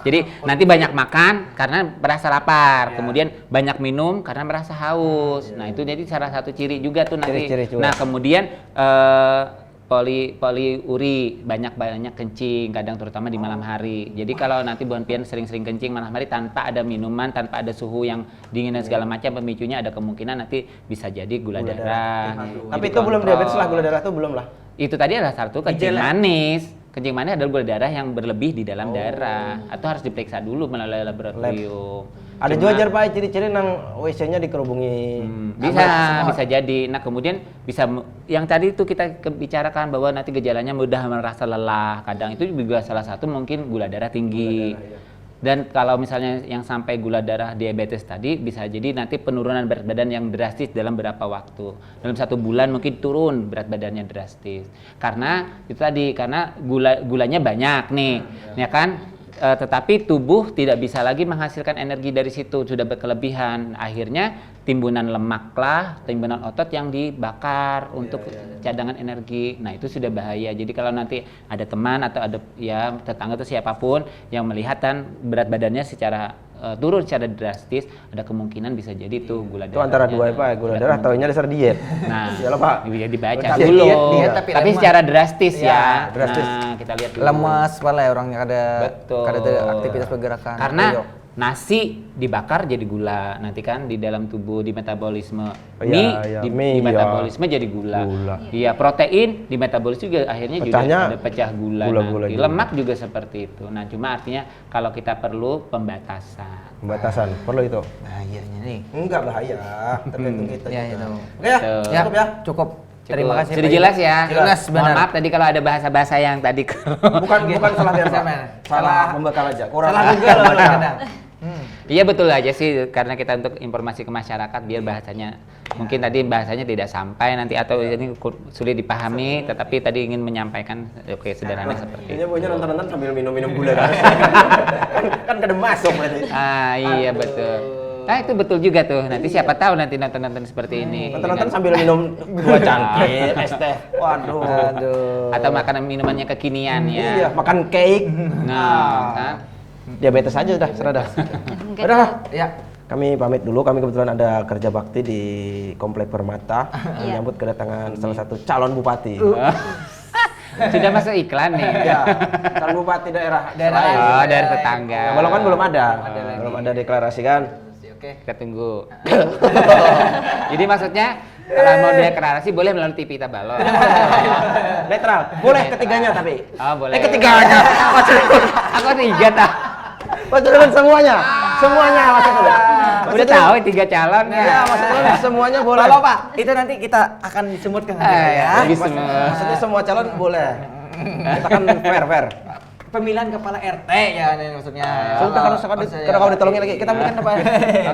Jadi nanti banyak makan karena merasa lapar, kemudian banyak minum karena merasa haus. Nah, itu jadi salah satu ciri juga tuh nanti. Ciri-ciri juga. Nah, kemudian poliuri banyak kencing kadang terutama di malam hari. Jadi kalau nanti buan pian sering-sering kencing malam hari tanpa ada minuman, tanpa ada suhu yang dingin dan segala macam, pemicunya ada kemungkinan nanti bisa jadi gula darah. Tapi itu belum diabetes lah, gula darah itu belum lah. Itu tadi adalah satu kencing manis. Kencing manis adalah gula darah yang berlebih di dalam darah atau harus diperiksa dulu melalui laboratorium. Ada juga jar Pak ciri-ciri nang WC-nya dikerubungi. Bisa jadi. Nah, kemudian yang tadi itu kita bicarakan bahwa nanti gejalanya mudah merasa lelah. Kadang itu juga salah satu mungkin gula darah tinggi. Dan kalau misalnya yang sampai gula darah diabetes tadi bisa jadi nanti penurunan berat badan yang drastis dalam beberapa waktu. Dalam 1 bulan mungkin turun berat badannya drastis. Karena itu tadi karena gulanya banyak nih, ya kan? Tetapi tubuh tidak bisa lagi menghasilkan energi dari situ, sudah berkelebihan. Akhirnya timbunan lemak lah, timbunan otot yang dibakar untuk cadangan energi. Nah, itu sudah bahaya. Jadi kalau nanti ada teman atau ada ya tetangga atau siapapun yang melihat dan berat badannya secara turun secara drastis, ada kemungkinan bisa jadi tuh gula Itu antara dua apa? Gula darah atau ini dasar diet. Nah, Iyalah, Pak. bisa dibaca Tapi dulu. diet tapi Tapi lemas. secara drastis Iya, ya. drastis. Nah, kita lihat dulu. Lemas pala ya orangnya kada Betul. kada ada aktivitas pergerakan. Karena Ayo. nasi dibakar jadi gula, nanti kan di dalam tubuh di metabolisme Iya, mie, iya. di Mie, iya. metabolisme jadi gula. Iya, protein di metabolisme juga akhirnya Pecahnya juga ada pecah gula. gula-gula nanti. juga. Lemak juga seperti itu. Nah, cuma artinya kalau kita perlu pembatasan. Pembatasan, perlu itu. bahayanya nih. Enggak bahaya, tergantung kita. Ya juga. itu. Oke ya, Tuh. Ya, cukup ya. cukup. Terima kasih. Sudah Pak jelas Yuda. ya. Jelas Mohon benar. maaf tadi kalau ada bahasa-bahasa yang tadi Bukan salah Dersa. Sama. Salah membekal aja. Kurang Salah Google loh baca. kadang. Iya betul aja sih, karena kita untuk informasi ke masyarakat biar bahasanya mungkin tadi bahasanya tidak sampai nanti atau ini sulit dipahami, tetapi tadi ingin menyampaikan oke sederhana seperti Ini itu. punya nonton-nonton sambil minum-minum gula darah. kan kada masuk berarti. Ah iya betul. Nah itu betul juga tuh. Nanti siapa tahu nanti nonton-nonton seperti ini. Nonton-nonton dengan- sambil minum dua cangkir es teh. Waduh. Aduh. atau makanan minumannya kekinian ya. Iya, makan cake. Nah, kan? Diabetes aja udah, serah dah. Mungkin Udah, Ya. kami pamit dulu. Kami kebetulan ada kerja bakti di Komplek Permata Iya. menyambut kedatangan salah satu calon bupati. Sudah masuk iklan nih. Ya, calon bupati daerah Daerah lain. Oh, dari tetangga. Nah, Balongan belum ada. Belum ada deklarasi kan? Oke. Kita tunggu. Jadi maksudnya kalau mau deklarasi boleh melalui TV Tabalon. Netral. Boleh ketiganya tapi. Oh, boleh. Ketiganya. Aku 3 tak. Maksudnya semuanya. Semuanya maksudnya. Udah tahu 3 calon Iya, ya. maksudnya semuanya boleh. Kalau Pak, itu nanti kita akan disebutkan ya. Bisa. Maksudnya semua calon boleh. Kita kan fair. Pemilihan kepala RT ya ini maksudnya. Sudah kalau kau ditolongin lagi, kita berikan apa?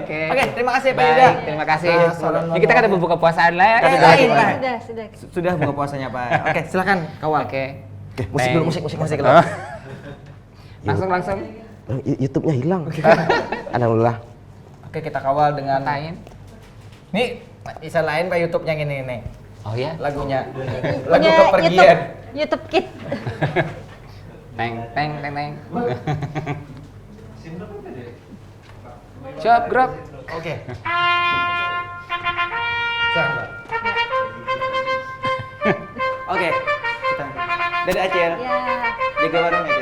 Oke. Oke, terima kasih Pak Yuda. Baik, terima kasih. Ini kita kan ada buka puasaan lah ya. Lain, Pak. sudah. Sudah buka puasanya Pak. Oke, silakan kawal. Oke. Musik dulu, Baik. musik dulu. Langsung. YouTube-nya hilang. Alhamdulillah. Oke, kita kawal dengan Ngapain? nih bisa lain Pak YouTube-nya ini nih. Oh ya. Lagunya. Lagu Punya kepergian. YouTube Kid. Teng. Shop grab. Oke. Silakan, Pak. Oke. Dari Aceh. Ya. Jaga warung ya.